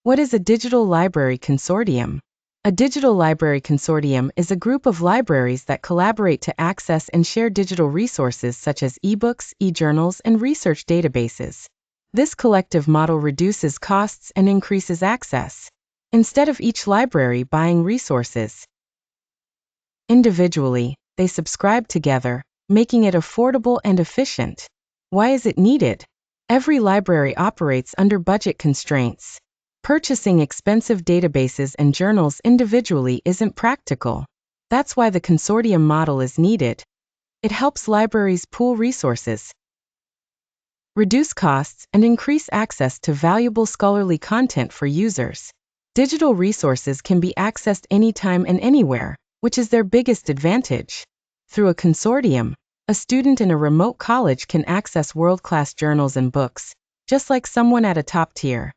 What is a digital library consortium? A digital library consortium is a group of libraries that collaborate to access and share digital resources such as ebooks, e-journals, and research databases. This collective model reduces costs and increases access, instead of each library buying resources individually, they subscribe together, making it affordable and efficient. Why is it needed? Every library operates under budget constraints. Purchasing expensive databases and journals individually isn't practical. That's why the consortium model is needed. It helps libraries pool resources, reduce costs, and increase access to valuable scholarly content for users. Digital resources can be accessed anytime and anywhere, which is their biggest advantage. Through a consortium, a student in a remote college can access world-class journals and books, just like someone at a top-tier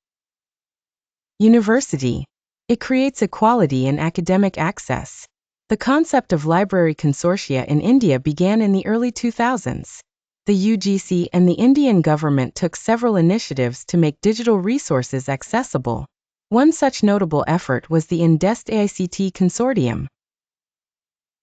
university. It creates equality in academic access. The concept of library consortia in India began in the early 2000s. The UGC and the Indian government took several initiatives to make digital resources accessible. One such notable effort was the INDEST Consortium.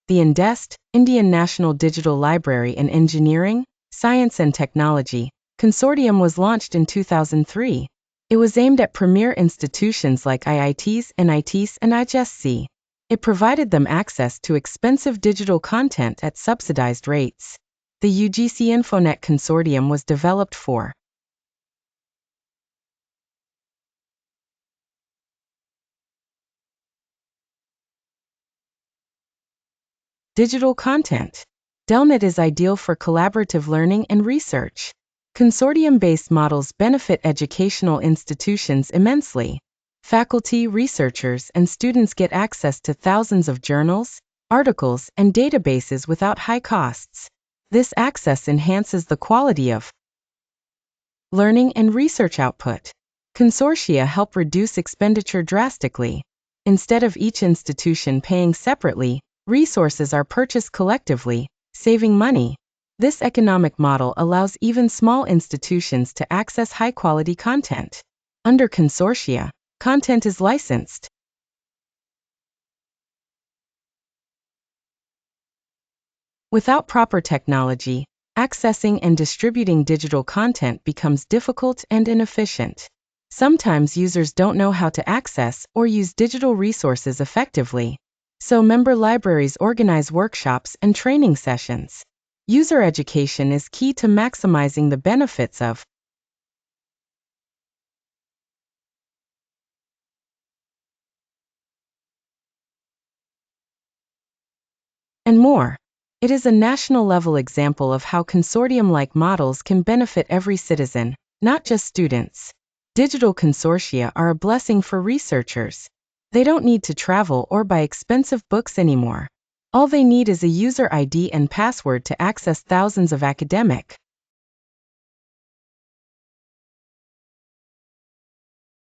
The INDEST, Indian National Digital Library in Engineering, Science and Technology, Consortium was launched in 2003. It was aimed at premier institutions like IITs, NITs, and HSC. It provided them access to expensive digital content at subsidized rates. The UGC INFONET Consortium was developed for digital content. DELNET is ideal for collaborative learning and research. Consortium-based models benefit educational institutions immensely. Faculty, researchers, and students get access to thousands of journals, articles, and databases without high costs. This access enhances the quality of learning and research output. Consortia help reduce expenditure drastically. Instead of each institution paying separately, resources are purchased collectively, saving money. This economic model allows even small institutions to access high-quality content. Under consortia, content is licensed. Without proper technology, accessing and distributing digital content becomes difficult and inefficient. Sometimes users don't know how to access or use digital resources effectively. So member libraries organize workshops and training sessions. User education is key to maximizing the benefits of and more. It is a national-level example of how consortium-like models can benefit every citizen, not just students. Digital consortia are a blessing for researchers. They don't need to travel or buy expensive books anymore. All they need is a user ID and password to access thousands of academic